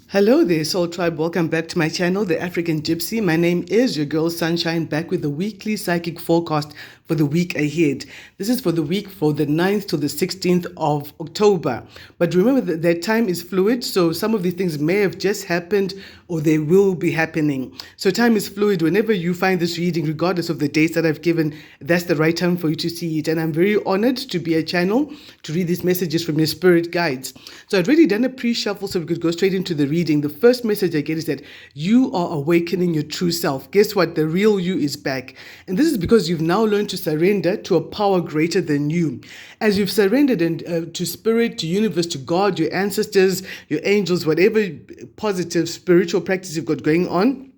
Hello there, Soul Tribe. Welcome back to my channel, The African Gypsy. My name is your girl Sunshine, back with the weekly psychic forecast for the week ahead. This is for the week for the 9th to the 16th of October. But remember that time is fluid, so some of these things may have just happened or they will be happening. So time is fluid. Whenever you find this reading, regardless of the dates that I've given, that's the right time for you to see it. And I'm very honored to be a channel to read these messages from your spirit guides. So I'd already done a pre-shuffle, so we could go straight into the reading. The first message I get is that you are awakening your true self. Guess what? The real you is back. And this is because you've now learned to surrender to a power greater than you. As you've surrendered to spirit, to universe, to God, your ancestors, your angels, whatever positive spiritual practice you've got going on,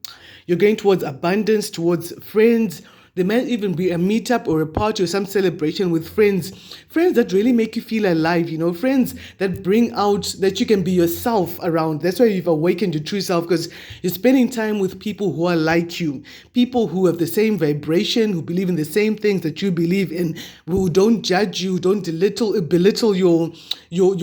you're going towards abundance, towards friends. There might even be a meetup or a party or some celebration with friends that really make you feel alive, friends that bring out that you can be yourself around. That's why you've awakened your true self, because you're spending time with people who are like you, people who have the same vibration, who believe in the same things that you believe in, who don't judge you, don't belittle your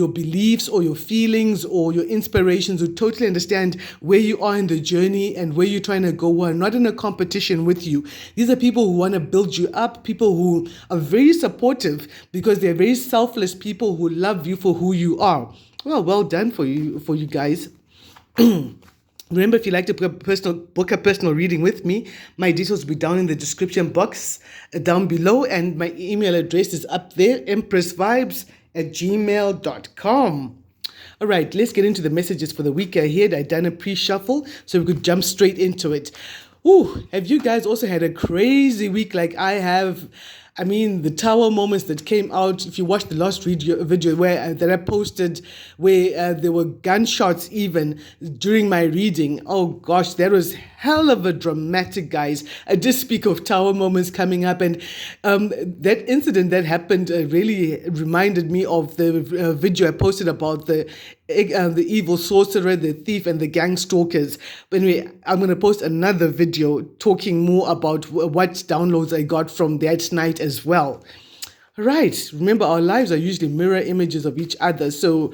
beliefs or your feelings or your inspirations, who totally understand where you are in the journey and where you're trying to go, who are not in a competition with you. These are people who want to build you up, people who are very supportive because they're very selfless people who love you for who you are. Well done for you guys. Remember, if you'd like to book a personal reading with me, my details will be down in the description box down below, and my email address is up there, empressvibes@gmail.com. All right, let's get into the messages for the week ahead. I've done a pre-shuffle, so we could jump straight into it. Have you guys also had a crazy week like I have? I mean, the tower moments that came out, if you watched the last video where that I posted, where there were gunshots even during my reading. Oh gosh, that was hell of a dramatic, guys. I just speak of tower moments coming up, and that incident that happened really reminded me of the video I posted about the evil sorcerer, the thief, and the gang stalkers. But anyway, I'm going to post another video talking more about what downloads I got from that night as well. Right. Remember, our lives are usually mirror images of each other. So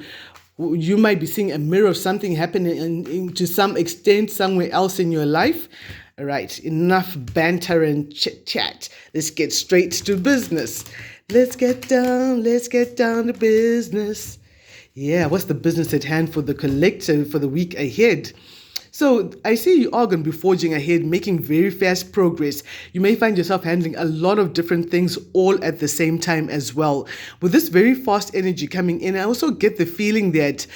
you might be seeing a mirror of something happening to some extent somewhere else in your life. All right. Enough banter and chit chat. Let's get straight to business. Let's get down to business. Yeah, what's the business at hand for the collective for the week ahead? So I see you are going to be forging ahead, making very fast progress. You may find yourself handling a lot of different things all at the same time as well. With this very fast energy coming in, I also get the feeling that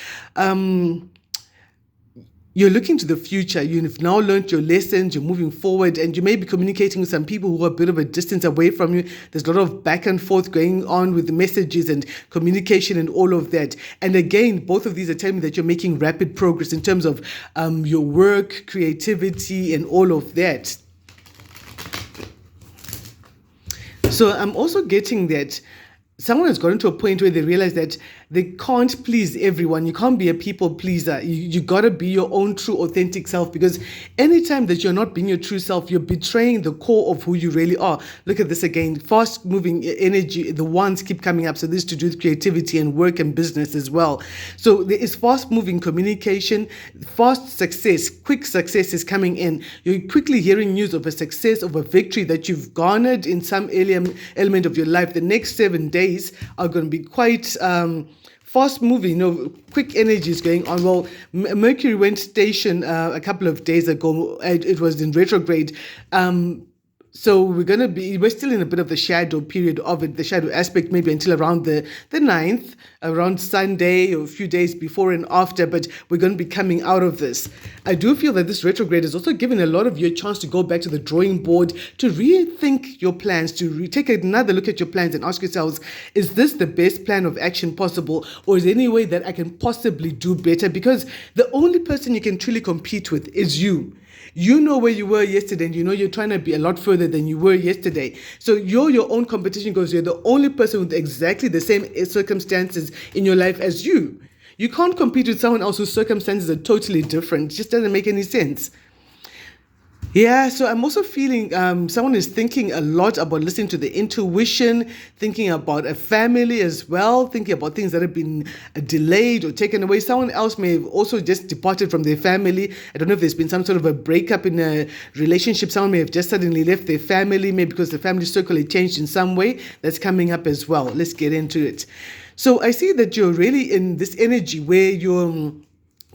you're looking to the future. You've now learned your lessons, you're moving forward, and you may be communicating with some people who are a bit of a distance away from you. There's a lot of back and forth going on with the messages and communication and all of that. And again, both of these are telling me that you're making rapid progress in terms of your work, creativity, and all of that. So I'm also getting that someone has gotten to a point where they realize that they can't please everyone. You can't be a people pleaser. You got to be your own true authentic self, because anytime that you're not being your true self, you're betraying the core of who you really are. Look at this again. Fast moving energy, the ones keep coming up. So this is to do with creativity and work and business as well. So there is fast moving communication, fast success, quick success is coming in. You're quickly hearing news of a success, of a victory that you've garnered in some element of your life. The next 7 days are going to be quite fast moving, quick energy is going on. Well, Mercury went station a couple of days ago. It was in retrograde. So we're still in a bit of the shadow period of it, the shadow aspect, maybe until around the 9th, around Sunday or a few days before and after, but we're going to be coming out of this. I do feel that this retrograde is also giving a lot of you a chance to go back to the drawing board, to rethink your plans, to take another look at your plans and ask yourselves, is this the best plan of action possible, or is there any way that I can possibly do better? Because the only person you can truly compete with is you. You know where you were yesterday, and you know you're trying to be a lot further than you were yesterday. So you're your own competition, because you're the only person with exactly the same circumstances in your life as you. You can't compete with someone else whose circumstances are totally different. It just doesn't make any sense. Yeah, so I'm also feeling someone is thinking a lot about listening to the intuition, thinking about a family as well, thinking about things that have been delayed or taken away. Someone else may have also just departed from their family. I don't know if there's been some sort of a breakup in a relationship. Someone may have just suddenly left their family, maybe because the family circle had changed in some way. That's coming up as well. Let's get into it. So I see that you're really in this energy where you're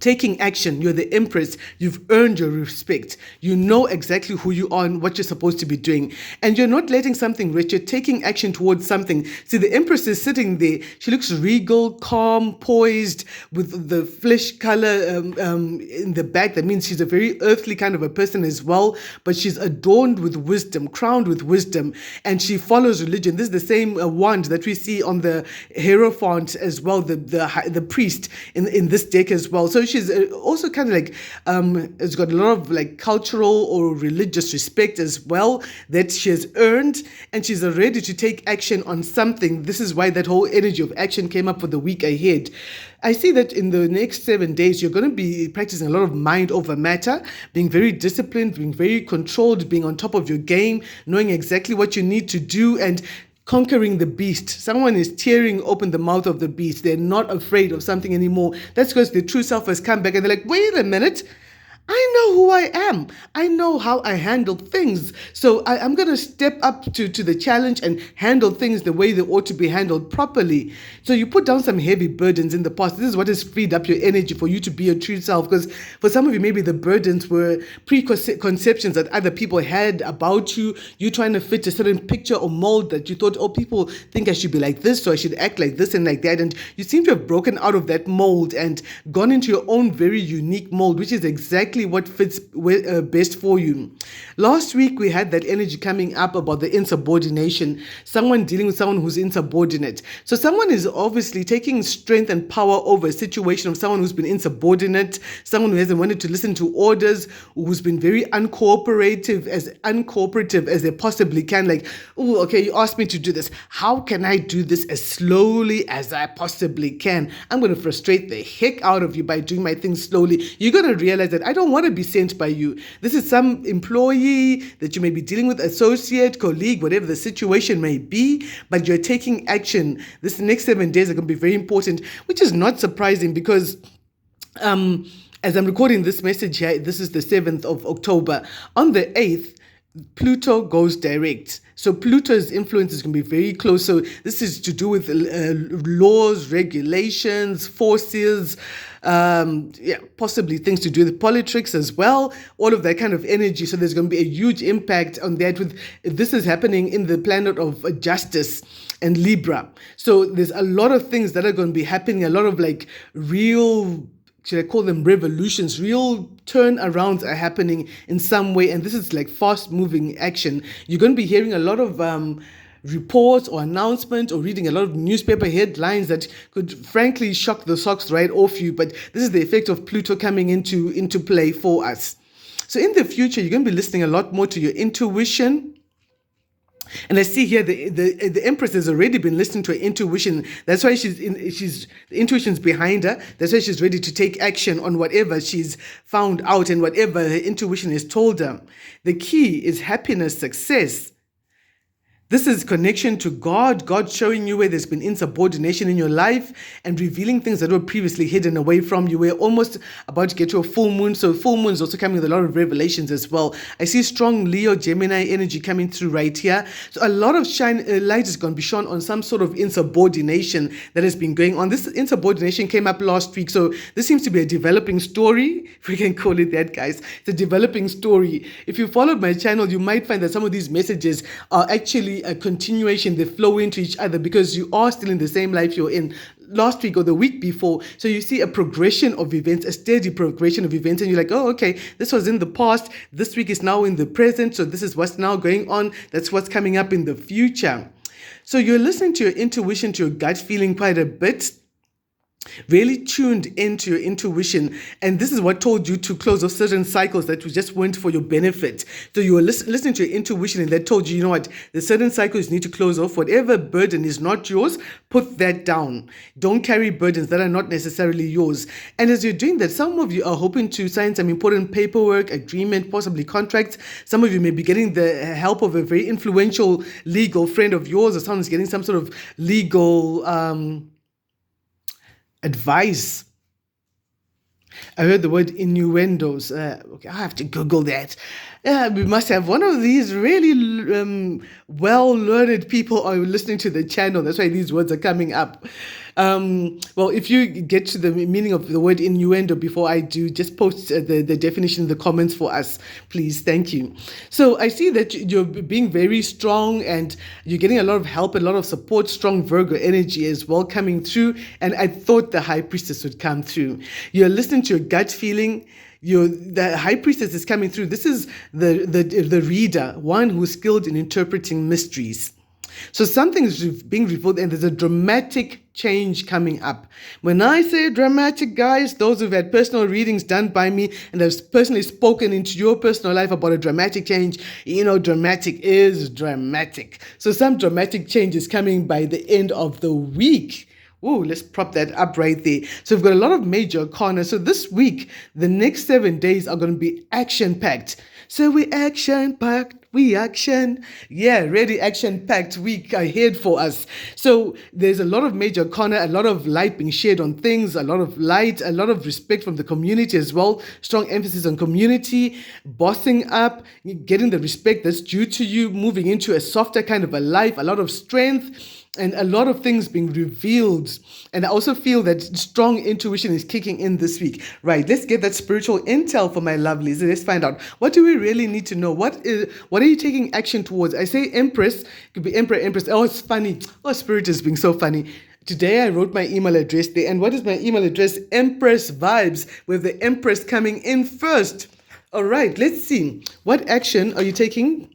taking action. You're the empress. You've earned your respect. You know exactly who you are and what you're supposed to be doing. And you're not letting something rest. You're taking action towards something. See, the empress is sitting there. She looks regal, calm, poised, with the flesh color in the back. That means she's a very earthly kind of a person as well. But she's adorned with wisdom, crowned with wisdom. And she follows religion. This is the same wand that we see on the Hierophant as well, the priest in this deck as well. So she's also kind of like has got a lot of like cultural or religious respect as well that she has earned, and she's ready to take action on something. This is why that whole energy of action came up for the week ahead. I see that in the next 7 days, you're going to be practicing a lot of mind over matter, being very disciplined, being very controlled, being on top of your game, knowing exactly what you need to do, and conquering the beast. Someone is tearing open the mouth of the beast. They're not afraid of something anymore. That's because their true self has come back and they're like, wait a minute. I know who I am. I know how I handle things. So I'm going to step up to the challenge and handle things the way they ought to be handled properly. So you put down some heavy burdens in the past. This is what has freed up your energy for you to be your true self. Because for some of you, maybe the burdens were preconceptions that other people had about you. You trying to fit a certain picture or mold that you thought, oh, people think I should be like this, so I should act like this and like that. And you seem to have broken out of that mold and gone into your own very unique mold, which is exactly what fits best for you. Last week, we had that energy coming up about the insubordination, someone dealing with someone who's insubordinate. So someone is obviously taking strength and power over a situation of someone who's been insubordinate, someone who hasn't wanted to listen to orders, who's been very uncooperative as they possibly can. Like, oh, okay, you asked me to do this. How can I do this as slowly as I possibly can? I'm going to frustrate the heck out of you by doing my things slowly. You're going to realize that I don't want to be sent by you. This is some employee that you may be dealing with, associate, colleague, whatever the situation may be, but you're taking action. This next 7 days are going to be very important, which is not surprising because as I'm recording this message here, this is the 7th of October. On the 8th, Pluto goes direct. So Pluto's influence is going to be very close. So this is to do with laws, regulations, forces, possibly things to do with politics as well, all of that kind of energy. So there's going to be a huge impact on that. This is happening in the planet of justice and Libra. So there's a lot of things that are going to be happening, a lot of like real, should I call them revolutions, real turnarounds are happening in some way. And this is like fast moving action. You're going to be hearing a lot of reports or announcements or reading a lot of newspaper headlines that could frankly shock the socks right off you. But this is the effect of Pluto coming into play for us. So in the future, you're going to be listening a lot more to your intuition. And I see here the Empress has already been listening to her intuition. That's why the intuition's behind her. That's why she's ready to take action on whatever she's found out and whatever her intuition has told her. The key is happiness, success. This is connection to God, God showing you where there's been insubordination in your life and revealing things that were previously hidden away from you. We're almost about to get to a full moon, so full moon is also coming with a lot of revelations as well. I see strong Leo, Gemini energy coming through right here. So a lot of light is going to be shone on some sort of insubordination that has been going on. This insubordination came up last week, so this seems to be a developing story, if we can call it that, guys. It's a developing story. If you followed my channel, you might find that some of these messages are actually a continuation. They flow into each other because you are still in the same life you're in last week or the week before. So you see a progression of events, a steady progression of events, and you're like, oh, okay, this was in the past. This week is now in the present. So this is what's now going on. That's what's coming up in the future. So you're listening to your intuition, to your gut feeling quite a bit. really tuned into your intuition, and this is what told you to close off certain cycles that just weren't for your benefit. So you were listening to your intuition, and that told you, you know what, there's certain cycles you need to close off. Whatever burden is not yours, put that down. Don't carry burdens that are not necessarily yours. And as you're doing that, some of you are hoping to sign some important paperwork, agreement, possibly contracts. Some of you may be getting the help of a very influential legal friend of yours, or someone's getting some sort of legal advice. I heard the word innuendos. Okay, I have to Google that. We must have one of these really well-learned people are listening to the channel. That's why these words are coming up. Well, if you get to the meaning of the word innuendo before I do, just post the definition in the comments for us, please. Thank you. So I see that you're being very strong and you're getting a lot of help, a lot of support, strong Virgo energy as well coming through. And I thought the High Priestess would come through. You're listening to your gut feeling. The High Priestess is coming through. This is the reader, one who's skilled in interpreting mysteries. So something is being revealed and there's a dramatic change coming up. When I say dramatic, guys, those who've had personal readings done by me and have personally spoken into your personal life about a dramatic change, you know, dramatic is dramatic. So some dramatic change is coming by the end of the week. Ooh, let's prop that up right there. So we've got a lot of major arcana. So this week, the next 7 days are going to be action-packed. So we action-packed, we action. Yeah, really action-packed week ahead for us. So there's a lot of major arcana, a lot of light being shared on things, a lot of light, a lot of respect from the community as well. Strong emphasis on community, bossing up, getting the respect that's due to you, moving into a softer kind of a life, a lot of strength, and a lot of things being revealed. And I also feel that strong intuition is kicking in this week. Right, let's get that spiritual intel for my lovelies. Let's find out, what do we really need to know? What are you taking action towards? I say Empress, could be Emperor, Empress. Oh, it's funny. Oh, Spirit is being so funny. Today I wrote my email address there. And what is my email address? Empress Vibes, with the Empress coming in first. All right, let's see. What action are you taking?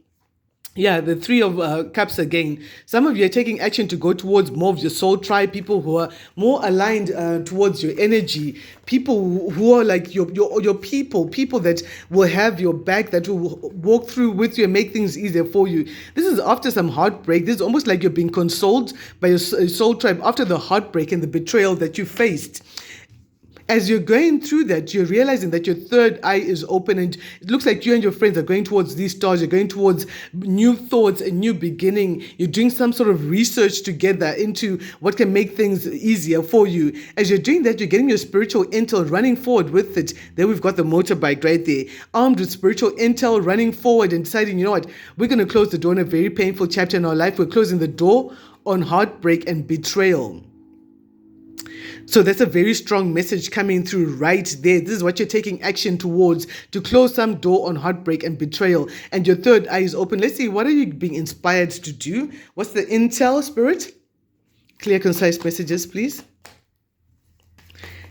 Yeah, the Three of Cups again. Some of you are taking action to go towards more of your soul tribe, people who are more aligned towards your energy, people who are like your people that will have your back, that will walk through with you and make things easier for you. This is after some heartbreak. This is almost like you're being consoled by your soul tribe after the heartbreak and the betrayal that you faced. As you're going through that, you're realizing that your third eye is open, and it looks like you and your friends are going towards these stars. You're going towards new thoughts, a new beginning. You're doing some sort of research together into what can make things easier for you. As you're doing that, you're getting your spiritual intel, running forward with it. Then we've got the motorbike right there, armed with spiritual intel, running forward and deciding, you know what, we're going to close the door on a very painful chapter in our life. We're closing the door on heartbreak and betrayal. So that's a very strong message coming through right there. This is what you're taking action towards, to close some door on heartbreak and betrayal. And your third eye is open. Let's see, what are you being inspired to do? What's the intel, Spirit? Clear, concise messages, please.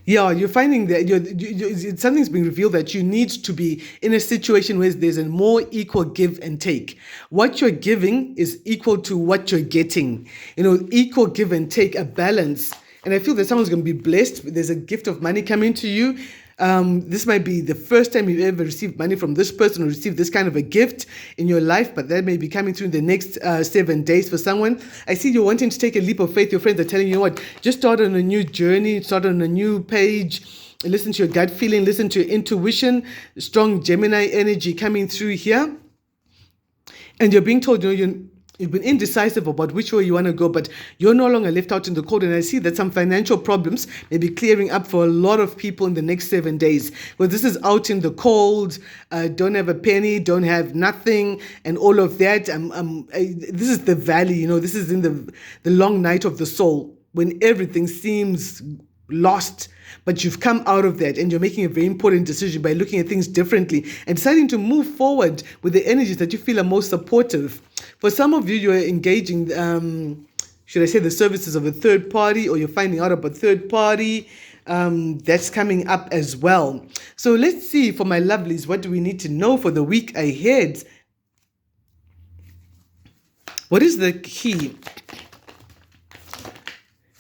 Yeah, you're finding that something's being revealed, that you need to be in a situation where there's a more equal give and take. What you're giving is equal to what you're getting. You know, equal give and take, a balance. And I feel that someone's going to be blessed. There's a gift of money coming to you. This might be the first time you've ever received money from this person or received this kind of a gift in your life, but that may be coming through in the next 7 days for someone. I see you're wanting to take a leap of faith. Your friends are telling you, what, just start on a new journey, start on a new page. Listen to your gut feeling, listen to your intuition. Strong Gemini energy coming through here. And you're being told, you've been indecisive about which way you want to go, but you're no longer left out in the cold. And I see that some financial problems may be clearing up for a lot of people in the next 7 days. Well, this is out in the cold, don't have a penny, don't have nothing, and all of that. This is the valley, this is in the long night of the soul, when everything seems lost, but you've come out of that and you're making a very important decision by looking at things differently and deciding to move forward with the energies that you feel are most supportive. For some of you, you're engaging, should I say, the services of a third party, or you're finding out about third party. That's coming up as well. So let's see, for my lovelies, what do we need to know for the week ahead? What is the key?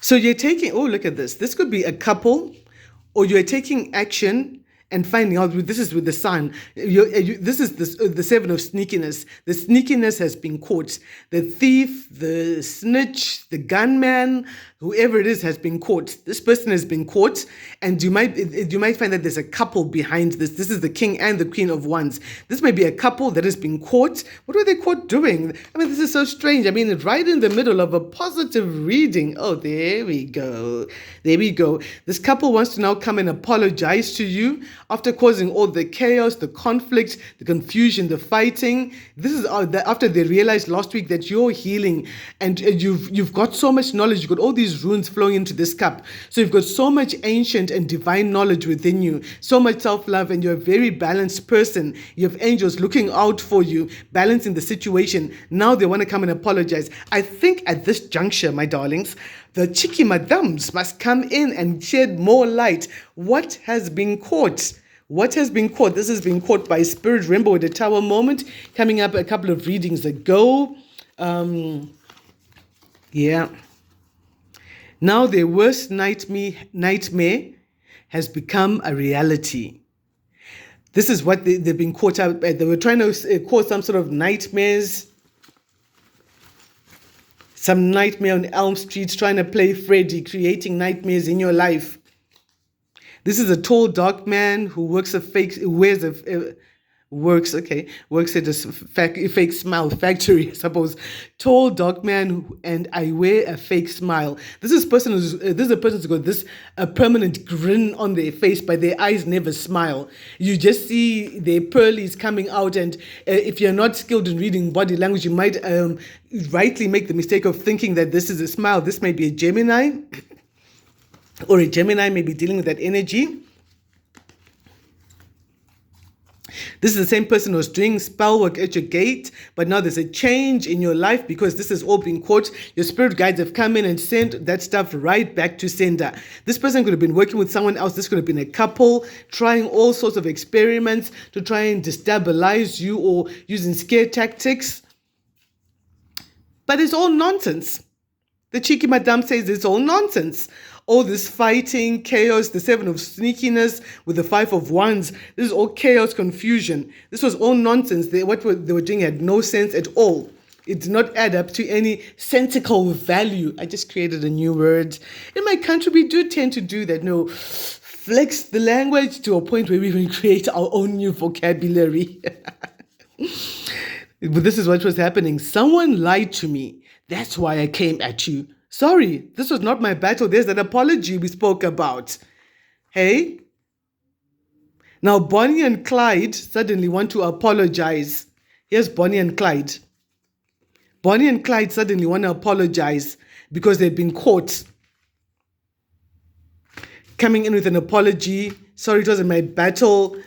So you're taking, oh, look at this. This could be a couple, or you're taking action and finding out this is with the sun. This is the seven of sneakiness. The sneakiness has been caught. The thief, the snitch, the gunman, whoever it is has been caught. This person has been caught, and you might find that there's a couple behind this. This is the king and the queen of wands. This may be a couple that has been caught. What were they caught doing? I mean, this is so strange. I mean, right in the middle of a positive reading. Oh, there we go. There we go. This couple wants to now come and apologize to you after causing all the chaos, the conflict, the confusion, the fighting. This is after they realized last week that you're healing, and you've got so much knowledge. You've got all these runes flowing into this cup. So you've got so much ancient and divine knowledge within you, so much self-love, and you're a very balanced person. You have angels looking out for you, balancing the situation. Now they want to come and apologize. I think at this juncture, my darlings, the cheeky madams must come in and shed more light. What has been caught? What has been caught? This has been caught by Spirit Rainbow with the Tower moment, coming up a couple of readings ago. Yeah. Now their worst nightmare has become a reality. This is what they've been caught up at. They were trying to cause some sort of nightmares. Some nightmare on Elm Street, trying to play Freddy, creating nightmares in your life. This is a tall, dark man who works at a fake smile factory, I suppose. Tall, dark man, and I wear a fake smile. This is a person who's got a permanent grin on their face, but their eyes never smile. You just see their pearlies coming out, and if you're not skilled in reading body language, you might rightly make the mistake of thinking that this is a smile. This may be a Gemini, or a Gemini may be dealing with that energy. This is the same person who's doing spell work at your gate, but now there's a change in your life because this has all been caught. Your spirit guides have come in and sent that stuff right back to sender. This person could have been working with someone else. This could have been a couple trying all sorts of experiments to try and destabilize you or using scare tactics. But it's all nonsense. The cheeky madame says it's all nonsense. All this fighting, chaos, the seven of sneakiness with the five of wands. This is all chaos, confusion. This was all nonsense. What they were doing had no sense at all. It did not add up to any sensical value. I just created a new word. In my country, we do tend to do that. No, flex the language to a point where we even create our own new vocabulary. But this is what was happening. Someone lied to me. That's why I came at you. Sorry, this was not my battle. There's that apology we spoke about. Hey? Now, Bonnie and Clyde suddenly want to apologize. Here's Bonnie and Clyde. Bonnie and Clyde suddenly want to apologize because they've been caught. Coming in with an apology. Sorry, it wasn't my battle.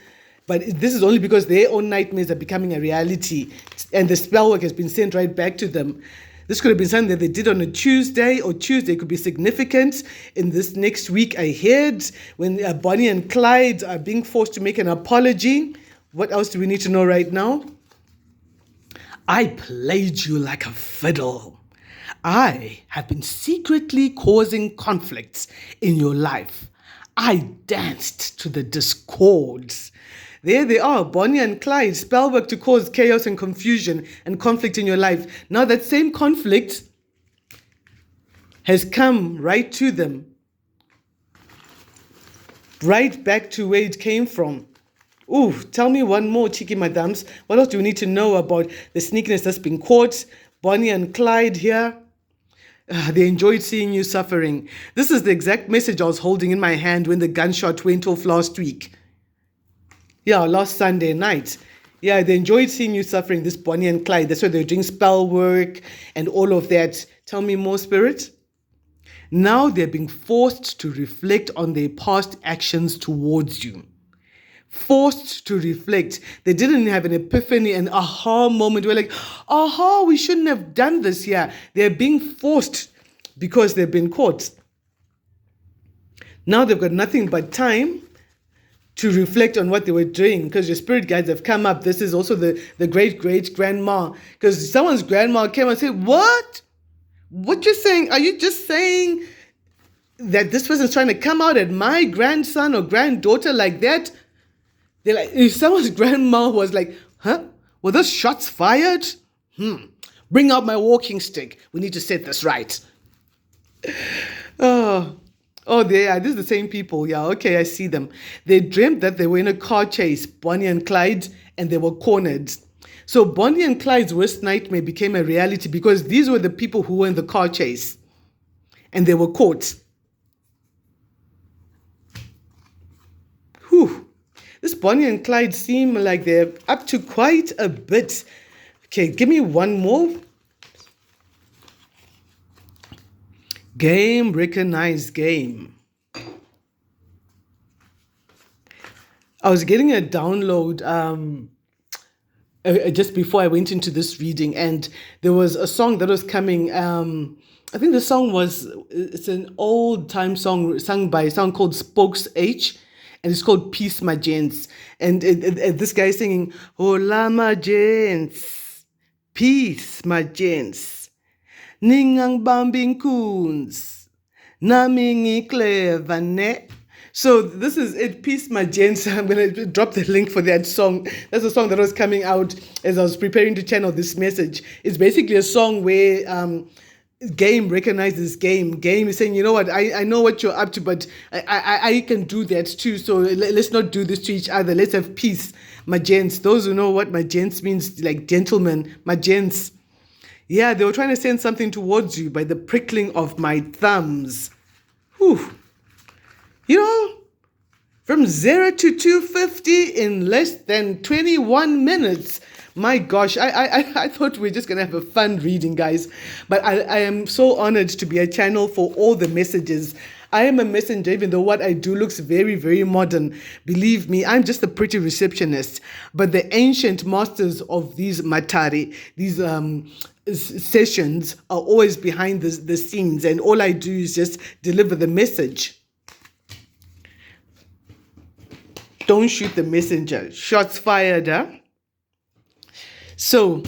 But this is only because their own nightmares are becoming a reality. And the spell work has been sent right back to them. This could have been something that they did on a Tuesday, or Tuesday could be significant in this next week ahead when Bonnie and Clyde are being forced to make an apology. What else do we need to know right now? I played you like a fiddle. I have been secretly causing conflicts in your life. I danced to the discords. There they are, Bonnie and Clyde, spell work to cause chaos and confusion and conflict in your life. Now that same conflict has come right to them, right back to where it came from. Ooh, tell me one more, cheeky madams. What else do we need to know about the sneakiness that's been caught? Bonnie and Clyde here. They enjoyed seeing you suffering. This is the exact message I was holding in my hand when the gunshot went off last week. Yeah, last Sunday night. Yeah, they enjoyed seeing you suffering, this Bonnie and Clyde. That's why they're doing spell work and all of that. Tell me more, Spirit. Now they're being forced to reflect on their past actions towards you. Forced to reflect. They didn't have an epiphany, an aha moment. We're like, aha, we shouldn't have done this here. They're being forced because they've been caught. Now they've got nothing but time to reflect on what they were doing, because your spirit guides have come up. This is also the great-great-grandma, because someone's grandma came and said, what? What you're saying? Are you just saying that this person's trying to come out at my grandson or granddaughter like that. They're like, if someone's grandma was like, huh? Were those shots fired? Bring out my walking stick. We need to set this right. Oh, they are. This is the same people. Yeah, okay, I see them. They dreamt that they were in a car chase, Bonnie and Clyde, and they were cornered. So Bonnie and Clyde's worst nightmare became a reality because these were the people who were in the car chase, and they were caught. Whew. This Bonnie and Clyde seem like they're up to quite a bit. Okay, give me one more. Game, recognize game. I was getting a download just before I went into this reading, and there was a song that was coming. I think the song it's an old time song sung by someone called Spokes H, and it's called Peace My Gents. And this guy is singing, Hola my gents, peace my gents. Ningang bambing coons, naming clever ne. So this is it, Peace My Gents. I'm going to drop the link for that song. That's a song that was coming out as I was preparing to channel this message. It's basically a song where game recognizes game. Game is saying, you know what, I know what you're up to, but I can do that too. So let's not do this to each other. Let's have peace, my gents. Those who know what my gents means, like gentlemen, my gents. Yeah, they were trying to send something towards you by the prickling of my thumbs. Whew. You know, from 0 to 250 in less than 21 minutes. My gosh, I thought we were just going to have a fun reading, guys. But I am so honored to be a channel for all the messages. I am a messenger, even though what I do looks very, very modern. Believe me, I'm just a pretty receptionist. But the ancient masters of these matari, these sessions, are always behind the scenes. And all I do is just deliver the message. Don't shoot the messenger. Shots fired, huh? So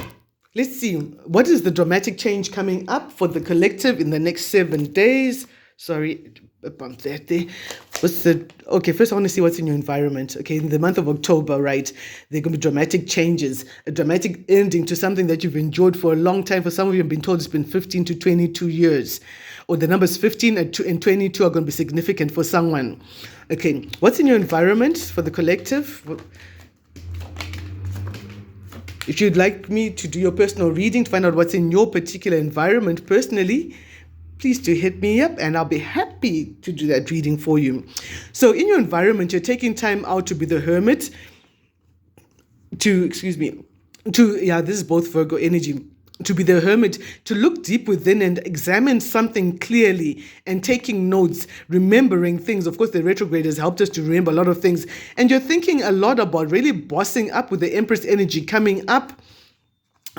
let's see. What is the dramatic change coming up for the collective in the next 7 days? Sorry, about that day. Okay, first I want to see what's in your environment. Okay, in the month of October, right, there are going to be dramatic changes, a dramatic ending to something that you've enjoyed for a long time. For some of you, I've been told it's been 15 to 22 years. Or the numbers 15 and 22 are going to be significant for someone. Okay, what's in your environment for the collective? If you'd like me to do your personal reading to find out what's in your particular environment personally, please do hit me up and I'll be happy to do that reading for you. So in your environment, you're taking time out to be the hermit, this is both Virgo energy, to be the hermit, to look deep within and examine something clearly and taking notes, remembering things. Of course, the retrograde has helped us to remember a lot of things. And you're thinking a lot about really bossing up with the Empress energy coming up,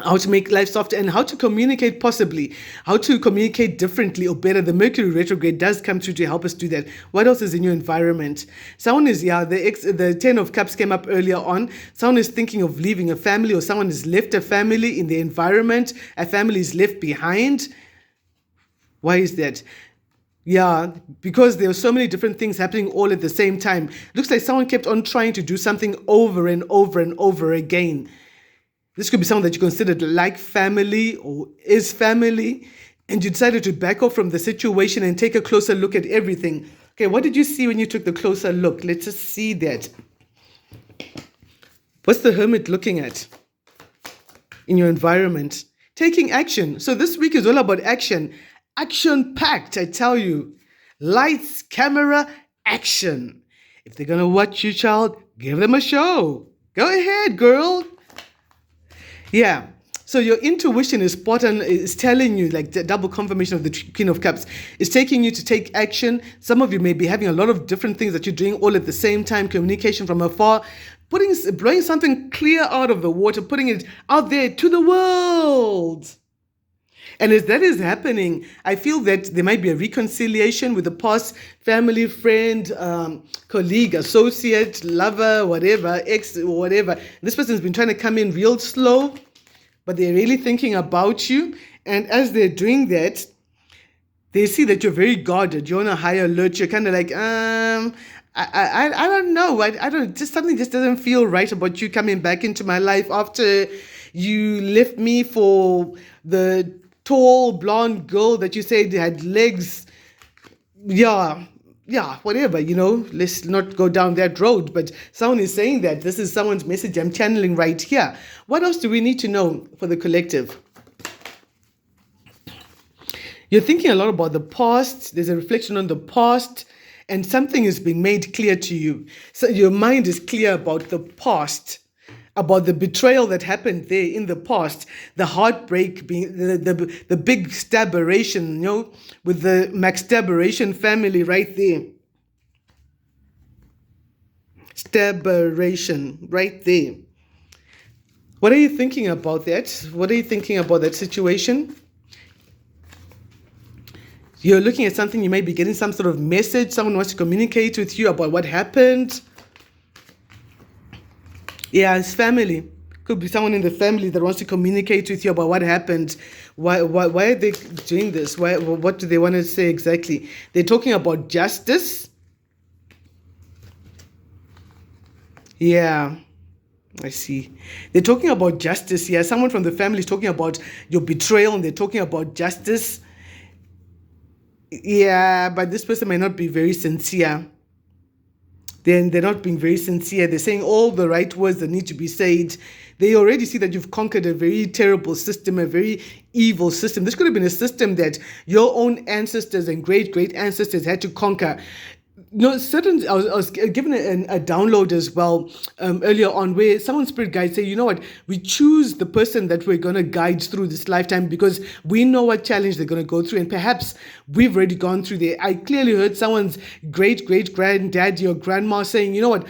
how to make life softer and how to communicate possibly, how to communicate differently or better. The Mercury retrograde does come through to help us do that. What else is in your environment? Someone is, the 10 of Cups came up earlier on. Someone is thinking of leaving a family, or someone has left a family in the environment. A family is left behind. Why is that? Yeah, because there are so many different things happening all at the same time. Looks like someone kept on trying to do something over and over and over again. This could be someone that you considered like family or is family, and you decided to back off from the situation and take a closer look at everything. Okay, what did you see when you took the closer look? Let's just see that. What's the hermit looking at in your environment? Taking action. So this week is all about action. Action-packed, I tell you. Lights, camera, action. If they're going to watch you, child, give them a show. Go ahead, girl. Yeah, so your intuition is spot on, is telling you, like the double confirmation of the Queen of Cups, is taking you to take action. Some of you may be having a lot of different things that you're doing all at the same time, communication from afar, blowing something clear out of the water, putting it out there to the world. And as that is happening, I feel that there might be a reconciliation with the past family, friend, colleague, associate, lover, whatever, ex, whatever. This person's been trying to come in real slow, but they're really thinking about you. And as they're doing that, They see that you're very guarded. You're on a high alert. You're kind of like, I don't know. I don't, just something just doesn't feel right about you coming back into my life after you left me for the tall blonde girl that you said had legs. Yeah, yeah, whatever, let's not go down that road. But someone is saying that this is someone's message I'm channeling right here. What else do we need to know for the collective? You're thinking a lot about the past. There's a reflection on the past, and something is being made clear to you. So your mind is clear about the past, about the betrayal that happened there in the past, the heartbreak, being the big stabberation, with the Max Stabberation family right there. Stabberation right there. What are you thinking about that? What are you thinking about that situation? You're looking at something, you may be getting some sort of message. Someone wants to communicate with you about what happened. Yeah, it's family. Could be someone in the family that wants to communicate with you about what happened. Why are they doing this? What do they want to say exactly? They're talking about justice. Yeah, I see. They're talking about justice. Yeah, someone from the family is talking about your betrayal, and they're talking about justice. Yeah, but this person may not be very sincere. Then they're not being very sincere. They're saying all the right words that need to be said. They already see that you've conquered a very terrible system, a very evil system. This could have been a system that your own ancestors and great ancestors had to conquer. Certain, I was given a download as well earlier on, where someone's spirit guides say, you know what, we choose the person that we're going to guide through this lifetime because we know what challenge they're going to go through, and perhaps we've already gone through there. I clearly heard someone's great granddaddy or grandma saying, you know what,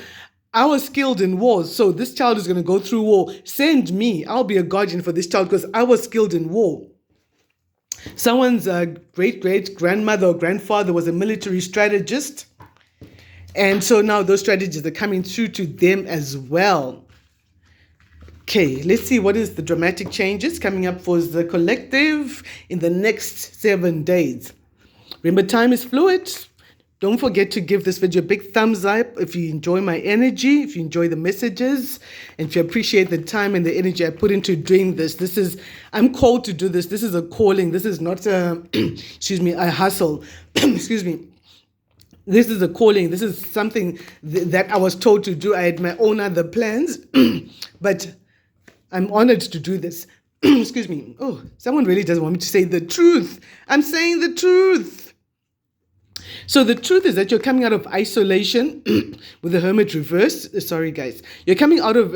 I was skilled in wars, so this child is going to go through war. Send me, I'll be a guardian for this child because I was skilled in war. Someone's great grandmother or grandfather was a military strategist. And so now those strategies are coming through to them as well. Okay, let's see what is the dramatic changes coming up for the collective in the next 7 days. Remember, time is fluid. Don't forget to give this video a big thumbs up if you enjoy my energy, if you enjoy the messages, and if you appreciate the time and the energy I put into doing this. I'm called to do this. This is a calling. This is not a, a hustle. Excuse me. This is a calling. This is something that I was told to do. I had my own other plans, but I'm honored to do this. Excuse me. Oh, someone really doesn't want me to say the truth. I'm saying the truth. So the truth is that you're coming out of isolation with the Hermit reversed. Sorry, guys. You're coming out of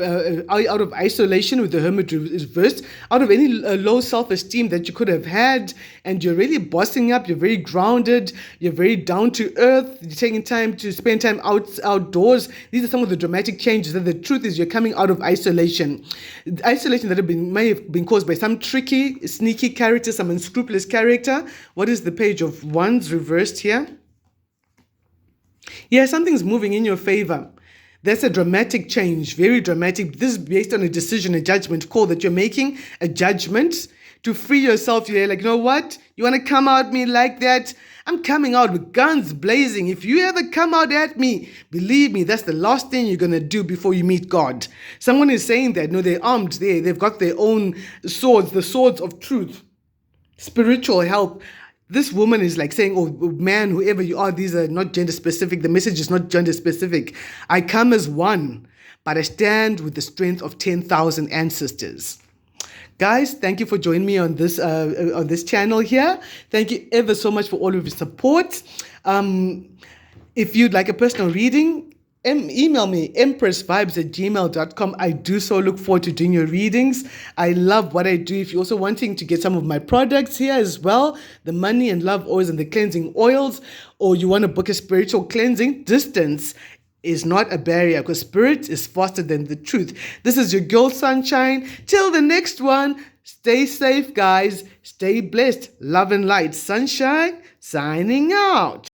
isolation with the Hermit reversed, out of any low self-esteem that you could have had, and you're really bossing up. You're very grounded. You're very down to earth. You're taking time to spend time outdoors. These are some of the dramatic changes. And the truth is you're coming out of isolation. Isolation that may have been caused by some tricky, sneaky character, some unscrupulous character. What is the page of wands reversed here? Yeah, something's moving in your favor. That's a dramatic change, very dramatic. This is based on a decision, a judgment call that you're making, a judgment to free yourself. You're like, you know what? You want to come at me like that? I'm coming out with guns blazing. If you ever come out at me, believe me, that's the last thing you're going to do before you meet God. Someone is saying that. No, they're armed there. They've got their own swords, the swords of truth, spiritual help. This woman is like saying, oh, man, whoever you are, these are not gender specific. The message is not gender specific. I come as one, but I stand with the strength of 10,000 ancestors. Guys, thank you for joining me on this channel here. Thank you ever so much for all of your support. If you'd like a personal reading, email me, empressvibes@gmail.com. I do so look forward to doing your readings. I love what I do. If you're also wanting to get some of my products here as well, the money and love oils and the cleansing oils, or you want to book a spiritual cleansing, distance is not a barrier because spirit is faster than the truth. This is your girl Sunshine. Till the next one, stay safe, guys. Stay blessed. Love and light. Sunshine signing out.